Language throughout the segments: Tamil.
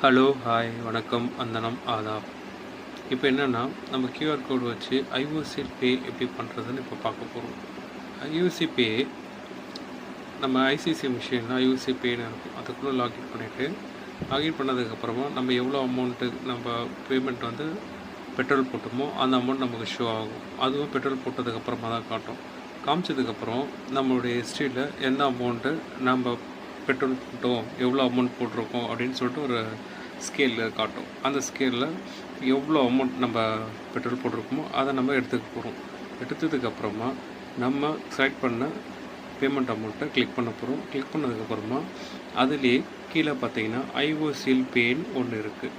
ஹலோ, ஹாய், வணக்கம், வந்தனம், ஆதாப். இப்போ என்னென்னா நம்ம கியூஆர் கோடு வச்சு ஐஓசி பே எப்படி பண்ணுறதுன்னு இப்போ பார்க்க போகிறோம். ஐஓசி பே நம்ம ஐசிசி மிஷினில் ஐஓசி பேன்னு இருக்கும். அதுக்குள்ளே லாகின் பண்ணிவிட்டு லாகின் பண்ணதுக்கப்புறமா நம்ம எவ்வளோ அமௌண்ட்டு நம்ம பேமெண்ட் வந்து பெட்ரோல் போட்டோமோ அந்த அமௌண்ட் நமக்கு ஷோ ஆகும். அதுவும் பெட்ரோல் போட்டதுக்கப்புறமா தான் காட்டும். காமிச்சதுக்கப்புறம் நம்மளுடைய ஹிஸ்ட்ரியில் எந்த அமௌண்ட்டு நம்ம பெட்ரோல் போட்டோம், எவ்வளோ அமௌண்ட் போட்டிருக்கோம் அப்படின்னு சொல்லிட்டு ஒரு ஸ்கேலில் காட்டும். அந்த ஸ்கேலில் எவ்வளோ அமௌண்ட் நம்ம பெட்ரோல் போட்டிருக்கோமோ அதை நம்ம எடுத்துக்க போகிறோம். எடுத்ததுக்கப்புறமா நம்ம செலக்ட் பண்ண பேமெண்ட் அமௌண்ட்டை கிளிக் பண்ண போகிறோம். கிளிக் பண்ணதுக்கப்புறமா அதுலேயே கீழே பார்த்தீங்கன்னா ஐஓசிஎல் பேன்னு ஒன்று இருக்குது.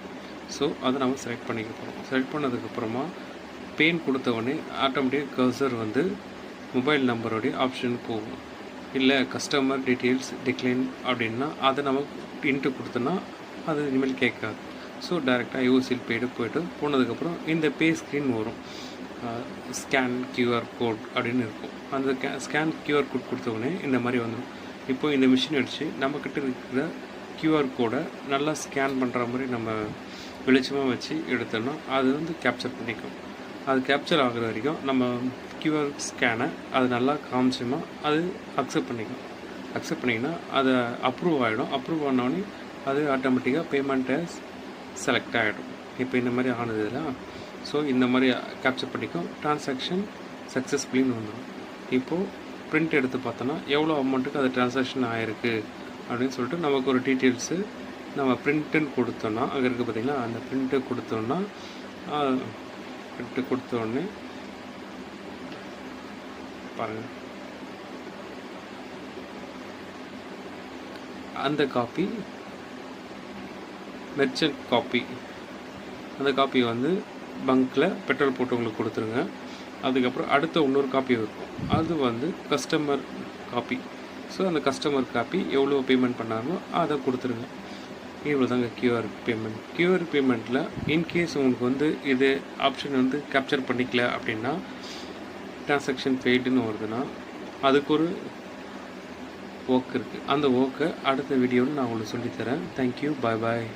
ஸோ அதை நம்ம செலக்ட் பண்ணிக்க போகிறோம். செலக்ட் பண்ணதுக்கப்புறமா பேன் கொடுத்தவொடனே ஆட்டோமேட்டிக் கர்சர் வந்து மொபைல் நம்பருடைய ஆப்ஷன் போகும். இல்லை கஸ்டமர் டீட்டெயில்ஸ் டிக்ளைன் அப்படின்னா அதை நம்ம இன்ட்டு கொடுத்தோன்னா அது இனிமேல் கேட்காது. ஸோ டைரெக்டாக ஐஓசிஎல் பேடு போனதுக்கப்புறம் இந்த பே ஸ்க்ரீன் வரும். ஸ்கேன் கியூஆர் கோட் அப்படின்னு இருக்கும். அந்த ஸ்கேன் கியூஆர் கோட் கொடுத்தவொடனே இந்த மாதிரி வந்துடும். இப்போது இந்த மிஷின் அடித்து நம்மக்கிட்ட இருக்கிற கியூஆர் கோடை நல்லா ஸ்கேன் பண்ணுற மாதிரி நம்ம வெளிச்சமாக வச்சு எடுத்தோன்னா அது வந்து கேப்சர் பண்ணிக்கும். அது கேப்சர் ஆகிற வரைக்கும் நம்ம கியூஆர் ஸ்கேனை அது நல்லா காமிச்சோமா அது அக்செப்ட் பண்ணிக்கும். அக்செப்ட் பண்ணிங்கன்னா அது அப்ரூவ் ஆகிடும். அப்ரூவ் ஆனோடனே அது ஆட்டோமேட்டிக்காக பேமெண்ட்டை செலக்ட் ஆகிடும். இப்போ இந்த மாதிரி ஆனதுல ஸோ இந்த மாதிரி கேப்சர் பண்ணிக்கும். ட்ரான்சாக்ஷன் சக்ஸஸ்ஃபுல்லின்னு வந்துடும். இப்போது பிரிண்ட் எடுத்து பார்த்தோன்னா எவ்வளோ அமௌண்ட்டுக்கு அது ட்ரான்சாக்ஷன் ஆகிருக்கு அப்படின்னு சொல்லிட்டு நமக்கு ஒரு டீட்டெயில்ஸு நம்ம பிரிண்ட்டுன்னு கொடுத்தோன்னா அங்கே இருக்குது பார்த்திங்கன்னா, அந்த பிரிண்ட்டு கொடுத்தோன்னா பிரிண்ட்டு கொடுத்தோடனே பாருங்கள் அந்த காப்பி மெர்ச்சன்ட் காப்பி, அந்த காப்பி வந்து பங்க்கில் பெட்ரோல் போட்டவங்களுக்கு கொடுத்துருங்க. அதுக்கப்புறம் அடுத்த இன்னொரு காப்பி இருக்கும், அது வந்து கஸ்டமர் காப்பி. ஸோ அந்த கஸ்டமர் காப்பி எவ்வளோ பேமெண்ட் பண்ணாங்களோ அதை கொடுத்துருங்க. இவ்வளோ தாங்க கியூஆர் பேமெண்ட். கியூஆர் பேமெண்ட்டில் இன்கேஸ் உங்களுக்கு வந்து இது ஆப்ஷன் வந்து கேப்சர் பண்ணிக்கல அப்படின்னா ட்ரான்சாக்ஷன் ஃபெயில்டுன்னு வருதுன்னா அதுக்கு ஒரு ஒர்க் இருக்குது. அந்த ஒர்க்கை அடுத்த வீடியோவில் நான் உங்களுக்கு சொல்லித்தரேன். தேங்க்யூ, பாய் பாய்.